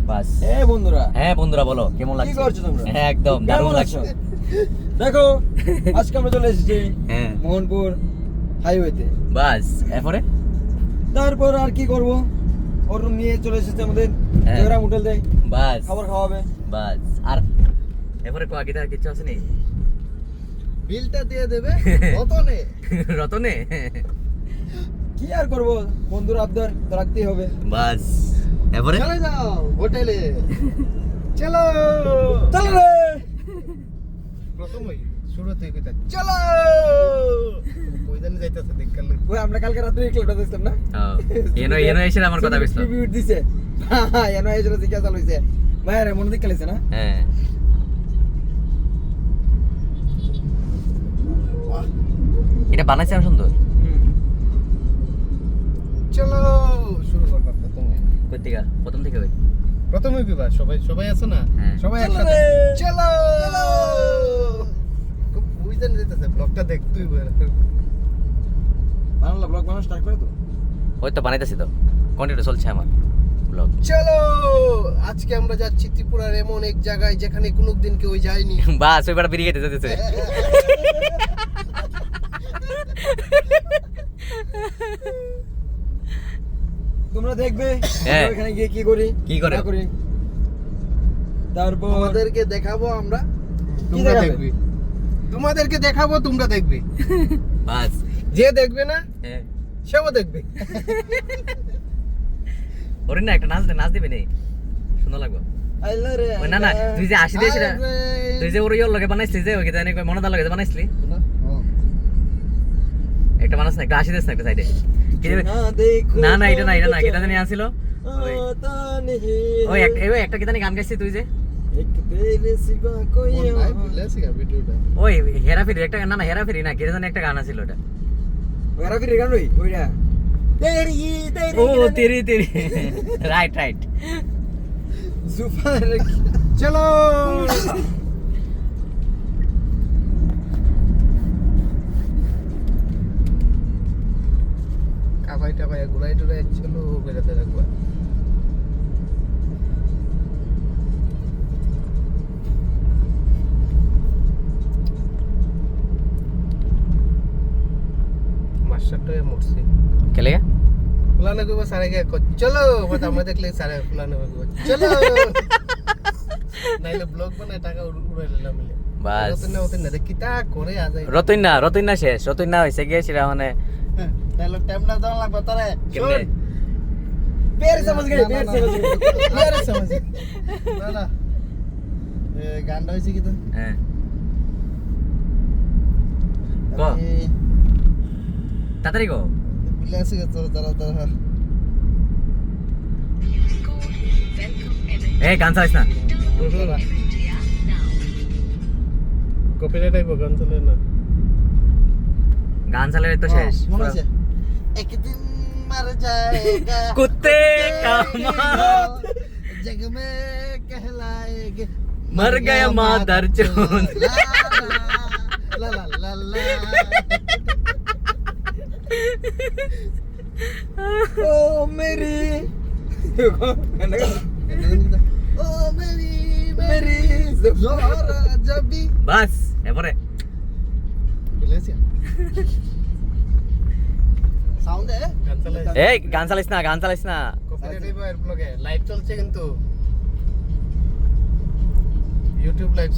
বাস। হ্যাঁ বন্ধুরা বলো কেমন লাগছে? কি করছো তোমরা? হ্যাঁ একদম দারুণ কেমন লাগছে। আছো? দেখো আজকে আমরা চলে এসেছি হ্যাঁ মোহনপুর হাইওয়েতে। বাস এরপরে তারপর আর কি করব, ওর নিয়ে চলে এসেছে আমাদের হ্যাঁ। জয়রাম হোটেল থেকে বাস খাবার খাওয়াবে। বাস। আর এরপরে কোয়াকি আর কিছু আছে নি? বিলটা দিয়ে দেবে রতনে। রতনে কি আর করব, বন্ধুর আবদার তো রাখতেই হবে। বাস এরপরে চলে যাও হোটেলে, চলো চলো রে। প্রথমই শুরুতেই কইতা চলো কই জানি যাইতাছে দেখকাল ওই আমরা কালকে রাতে এই ক্লিপটা দেখতাম না, এনো এনো এসে আমার কথা বিস্তার। রিভিউ দিছে। হ্যাঁ এনো এসে জিজ্ঞাসা চালু হইছে, ভাইয়ারে মনে দিক খেলেছে না। হ্যাঁ এটা বানাইছে আমি সুন্দর। চলো শুরু করবা প্রথমে কই থেকে প্রথম থেকে ভাই? প্রথমে বিবা সবাই সবাই আছে না হ্যাঁ। সবাই চলো একসাথে রে। চলো কই জানি যাইতাছে ব্লগটা দেখ তুই বাংলা ব্লগ বানানো স্টার্ট করে তো। ওই তো বানাইতেছি তো, কন্টিনিউ চলছে আমার ব্লগ। চলো আজকে আমরা যাচ্ছি ত্রিপুরার এমন এক জায়গায় যেখানে কোনোদিন কেউ যায়নি বাস ওই বেটা বেরিয়ে যেতেছে। তোমরা দেখবে হ্যাঁ। আমরা ওখানে গিয়ে কি করি কি করে? না করি। তারপর তোমাদেরকে দেখাবো আমরা কি তোমরা দেখাবে? দেখবে তোমাদেরকে দেখাবো তোমরা দেখবে বাস যে দেখবে না হ্যাঁ সেও দেখবে ওরে না একটা নাচ দিবে নেই, সুন্দর লাগবে। আইলা রে ওই না না তুই যে আসি দিয়েছিস আরে। তুই যে ওর ইয়ের লগে বানাইছিলি যে ওই জানি কই মনে দাল লগে বানাইছিলি হ্যাঁ। একটা বানাস না, একটা আসি দিস না একটা সাইডে। কি দেবে? না দেখো না না এটা না এটা না এটা জানি আসিল ওই आता नहीं ওই একটা কি জানি গান গাইছিস তুই যে एक तेरे सिवा कोई কোন ভাই और। ভুলে গেছি গা ভিডিওটা ওই হেরাফেরি একটা না না হেরাফেরি না কি জানি একটা গান আছিল ওটা। मेरा फिर गान होई ओइडा तेरी ও तेरी তেরি রাইট রাইট। जुफान চলো কাবাই টাবাই ঘুরাই টুরাই চলো বেড়াতে রাখবা মাস্টারটা মরছি কে লাগে ফুলানো কইবা সারে গে চলো বাট আমরা দেখলে সারে ফুলানো কইবা চলো নাইলে ব্লগ বানায় টাকা উড়াই নিলাম মিলে বাস ওতে না দেখি তা করে আজাই রতন না শেষ রতন না হইছে গিয়েছিল মানে তাহলে টাইম না দাও লাগবে তারে কেমনে पैर समझ गए पैर समझ गए আরে সমঝ না না এ গানটা হইছে কি তো হ্যাঁ ক তাড়াতাড়ি গো বিলাসি তো তারা তারা এই গান চালাইস না কপিরাইট আইবো গান চলে না গান চালালে তো শেষ মনে আছে একদিন মর जाएगा কুত্তে কামাত जग में कहलाएंगे मर गया मादर चोद ला ला ला ला ओ मेरी ओ मेरी मेरी जोरा जबी বাস এরপরে बिलेसिया সাউন্ড এ গান চালাই এই গান চালাইস না কপিরাইট আইবো এর ব্লগে লাইভ চলছে কিন্তু ইউটিউব লাইভ